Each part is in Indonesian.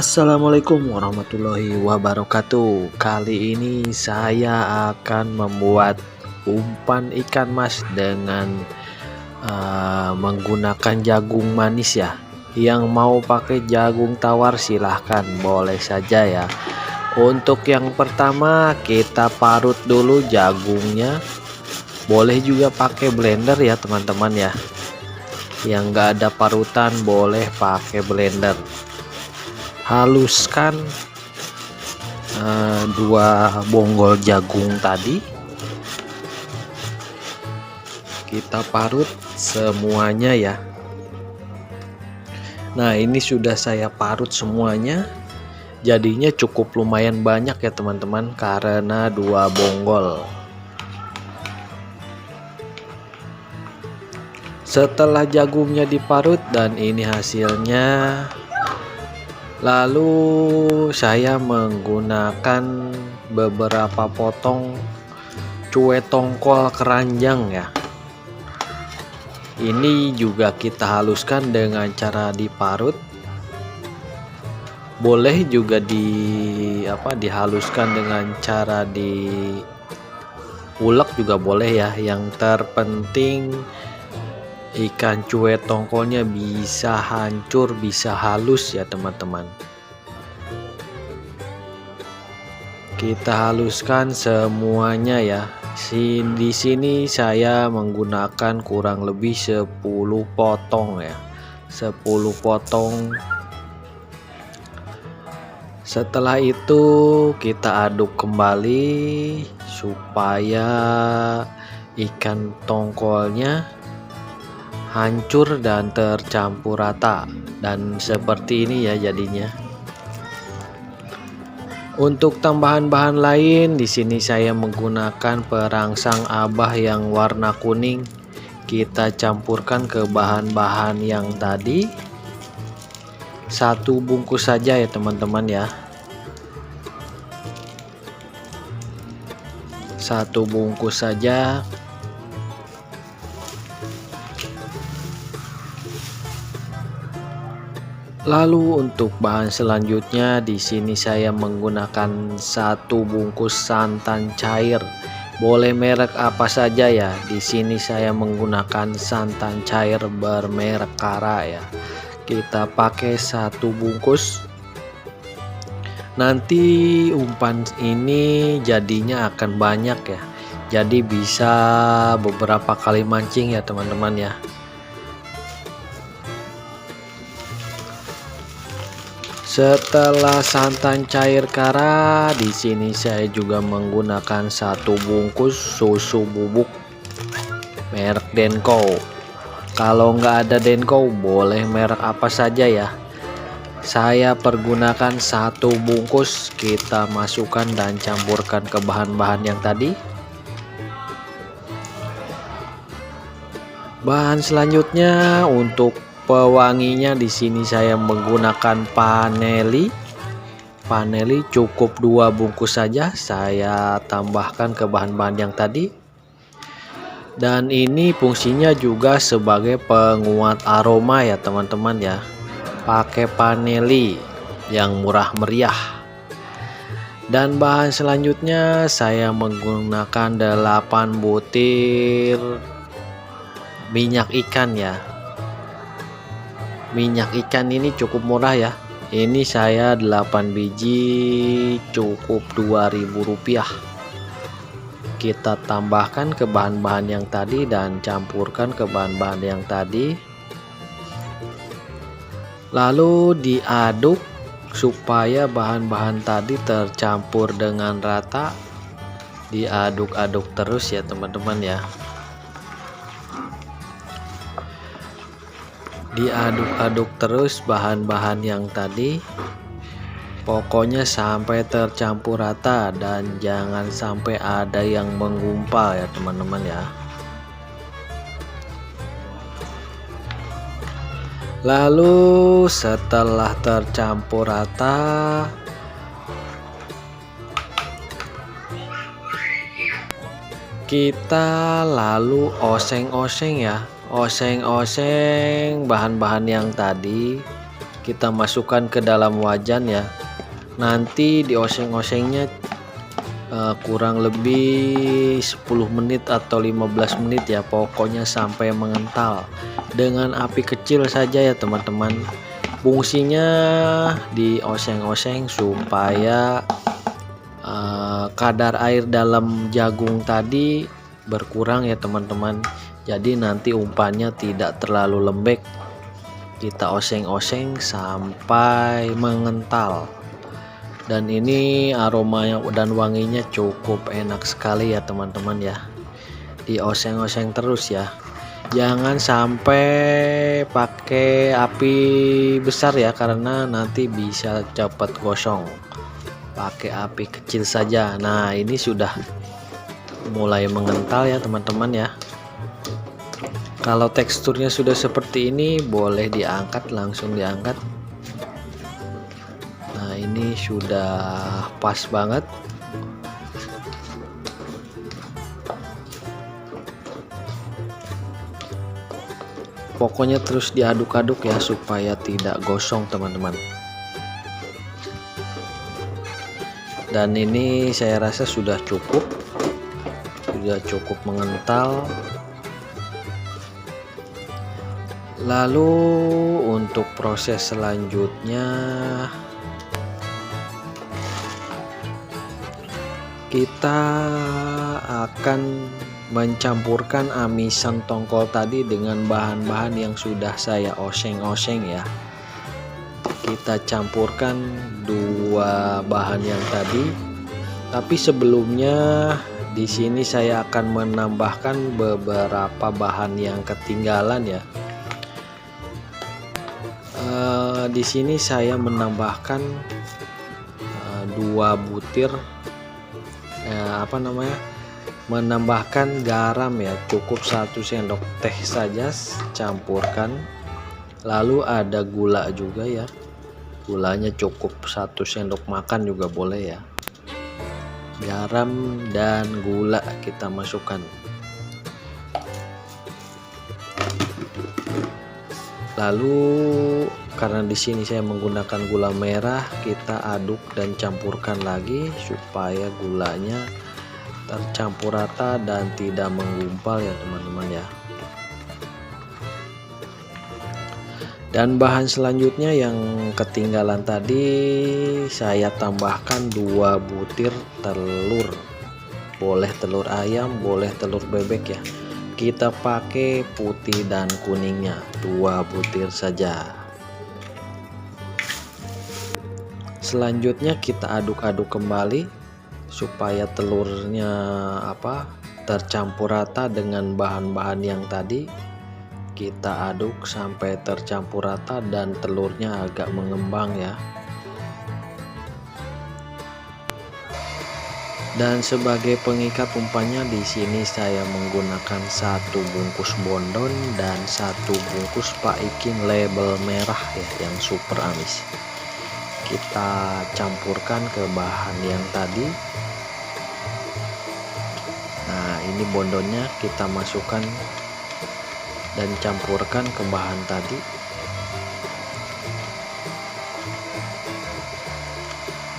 Assalamualaikum warahmatullahi wabarakatuh. Kali ini saya akan membuat umpan ikan mas dengan menggunakan jagung manis ya. Yang mau pakai jagung tawar silahkan, boleh saja ya. Untuk yang pertama kita parut dulu jagungnya. Boleh juga pakai blender ya teman-teman ya. Yang enggak ada parutan boleh pakai blender. Haluskan dua bonggol jagung tadi, kita parut semuanya ya. Nah, ini sudah saya parut semuanya, jadinya cukup lumayan banyak ya teman-teman, karena dua bonggol. Setelah jagungnya diparut dan ini hasilnya, lalu saya menggunakan beberapa potong cuek tongkol keranjang ya. Ini juga kita haluskan dengan cara diparut. Boleh juga dihaluskan dengan cara diulek juga boleh ya. Yang terpenting ikan cuek tongkolnya bisa hancur, bisa halus ya teman-teman. Kita haluskan semuanya ya. Di sini saya menggunakan kurang lebih 10 potong ya. 10 potong. Setelah itu kita aduk kembali supaya ikan tongkolnya hancur dan tercampur rata, dan seperti ini ya jadinya. Untuk tambahan bahan lain di sini saya menggunakan perangsang abah yang warna kuning. Kita campurkan ke bahan-bahan yang tadi. Satu bungkus saja ya teman-teman ya. Satu bungkus saja. Lalu untuk bahan selanjutnya di sini saya menggunakan satu bungkus santan cair. Boleh merek apa saja ya. Di sini saya menggunakan santan cair bermerek Kara ya. Kita pakai satu bungkus. Nanti umpan ini jadinya akan banyak ya. Jadi bisa beberapa kali mancing ya teman-teman ya. Setelah santan cair Kara, di sini saya juga menggunakan satu bungkus susu bubuk merek Denko. Kalau nggak ada Denko, boleh merek apa saja ya. Saya pergunakan satu bungkus, kita masukkan dan campurkan ke bahan-bahan yang tadi. Bahan selanjutnya untuk pewanginya di sini saya menggunakan paneli. Paneli cukup 2 bungkus saja saya tambahkan ke bahan-bahan yang tadi. Dan ini fungsinya juga sebagai penguat aroma ya teman-teman ya. Pakai paneli yang murah meriah. Dan bahan selanjutnya saya menggunakan 8 butir minyak ikan ya. Minyak ikan ini cukup murah ya. Ini saya 8 biji cukup Rp2.000. Kita tambahkan ke bahan-bahan yang tadi dan campurkan ke bahan-bahan yang tadi. Lalu diaduk supaya bahan-bahan tadi tercampur dengan rata. Diaduk-aduk terus ya teman-teman ya. Diaduk-aduk terus bahan-bahan yang tadi, pokoknya sampai tercampur rata dan jangan sampai ada yang menggumpal ya teman-teman ya. Lalu setelah tercampur rata, kita lalu oseng-oseng ya. Oseng-oseng bahan-bahan yang tadi kita masukkan ke dalam wajan ya. Nanti dioseng-osengnya kurang lebih 10 menit atau 15 menit ya, pokoknya sampai mengental dengan api kecil saja ya teman-teman. Fungsinya dioseng-oseng supaya kadar air dalam jagung tadi berkurang ya teman-teman. Jadi nanti umpannya tidak terlalu lembek. Kita oseng-oseng sampai mengental. Dan ini aromanya dan wanginya cukup enak sekali ya teman-teman ya. Dioseng-oseng terus ya. Jangan sampai pakai api besar ya, karena nanti bisa cepat gosong. Pakai api kecil saja. Nah, ini sudah mulai mengental ya teman-teman ya. Kalau teksturnya sudah seperti ini, boleh diangkat, langsung diangkat. Nah, ini sudah pas banget. Pokoknya terus diaduk-aduk ya supaya tidak gosong teman-teman. Dan ini saya rasa sudah cukup mengental. Lalu untuk proses selanjutnya kita akan mencampurkan amisan tongkol tadi dengan bahan-bahan yang sudah saya oseng-oseng ya. Kita campurkan dua bahan yang tadi. Tapi sebelumnya di sini saya akan menambahkan beberapa bahan yang ketinggalan ya. Di sini saya menambahkan 2 butir menambahkan garam ya, cukup 1 sendok teh saja, campurkan. Lalu ada gula juga ya, gulanya cukup 1 sendok makan juga boleh ya. Garam dan gula kita masukkan. Lalu karena di sini saya menggunakan gula merah, kita aduk dan campurkan lagi supaya gulanya tercampur rata dan tidak menggumpal ya teman-teman ya. Dan bahan selanjutnya yang ketinggalan tadi, saya tambahkan 2 butir telur. Boleh telur ayam, boleh telur bebek ya. Kita pakai putih dan kuningnya, 2 butir saja. Selanjutnya kita aduk-aduk kembali supaya telurnya tercampur rata dengan bahan-bahan yang tadi. Kita aduk sampai tercampur rata dan telurnya agak mengembang ya. Dan sebagai pengikat umpannya di sini saya menggunakan 1 bungkus bondon dan 1 bungkus Pak Ikin label merah ya, yang super amis. Kita campurkan ke bahan yang tadi. Nah, ini bondonnya kita masukkan dan campurkan ke bahan tadi.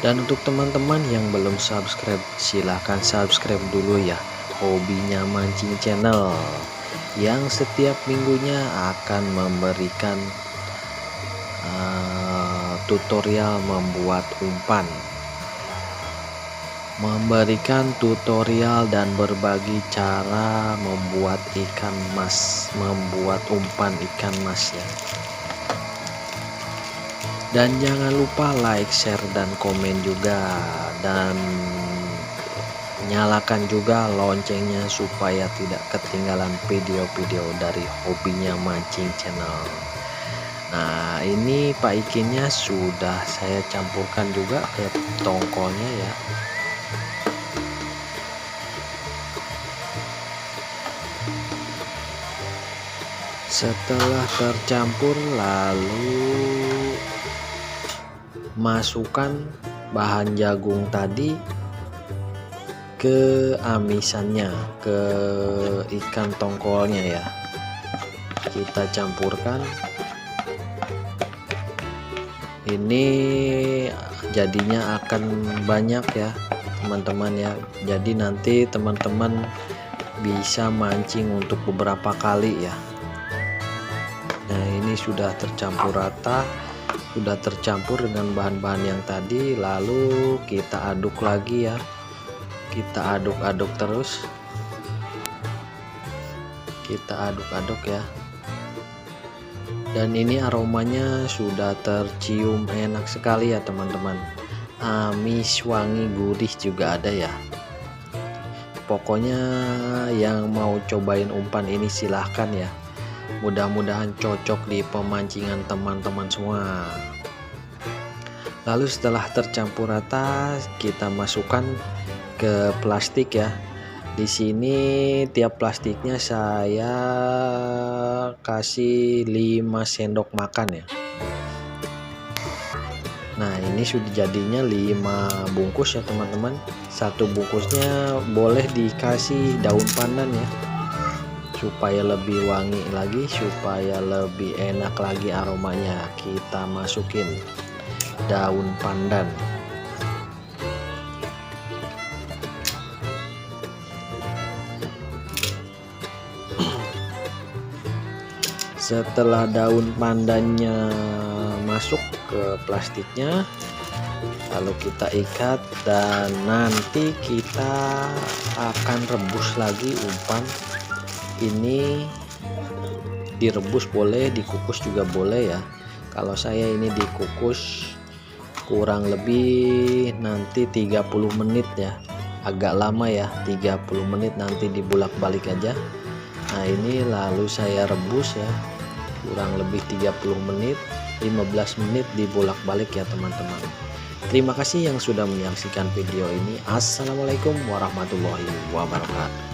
Dan untuk teman-teman yang belum subscribe, silahkan subscribe dulu ya, Hobinya Mancing Channel, yang setiap minggunya akan memberikan tutorial membuat umpan, memberikan tutorial dan berbagi cara membuat ikan mas, membuat umpan ikan mas ya. Dan jangan lupa like, share, dan komen juga, dan nyalakan juga loncengnya supaya tidak ketinggalan video-video dari Hobinya Mancing Channel. Nah, ini Pak Ikinnya sudah saya campurkan juga ke tongkolnya ya. Setelah tercampur, lalu masukkan bahan jagung tadi ke amisannya, ke ikan tongkolnya ya. Kita campurkan Ini jadinya akan banyak ya teman-teman ya. Jadi nanti teman-teman bisa mancing untuk beberapa kali ya. Nah, ini sudah tercampur rata, sudah tercampur dengan bahan-bahan yang tadi. Lalu kita aduk lagi ya, kita aduk-aduk terus, kita aduk-aduk ya. Dan ini aromanya sudah tercium enak sekali ya teman-teman. Amis, wangi, gurih juga ada ya. Pokoknya yang mau cobain umpan ini silahkan ya. Mudah-mudahan cocok di pemancingan teman-teman semua. Lalu setelah tercampur rata, kita masukkan ke plastik ya. Di sini tiap plastiknya saya kasih 5 sendok makan ya. Nah, ini sudah jadinya 5 bungkus ya teman-teman. Satu bungkusnya boleh dikasih daun pandan ya, supaya lebih wangi lagi, supaya lebih enak lagi aromanya. Kita masukin daun pandan. Setelah daun pandannya masuk ke plastiknya, lalu kita ikat dan nanti kita akan rebus lagi umpan. Ini direbus boleh, dikukus juga boleh ya. Kalau saya ini dikukus kurang lebih nanti 30 menit ya, agak lama ya, 30 menit nanti dibulak-balik aja. Nah, ini lalu saya rebus ya, kurang lebih 30 menit, 15 menit dibolak-balik ya teman-teman. Terima kasih yang sudah menyaksikan video ini. Assalamualaikum warahmatullahi wabarakatuh.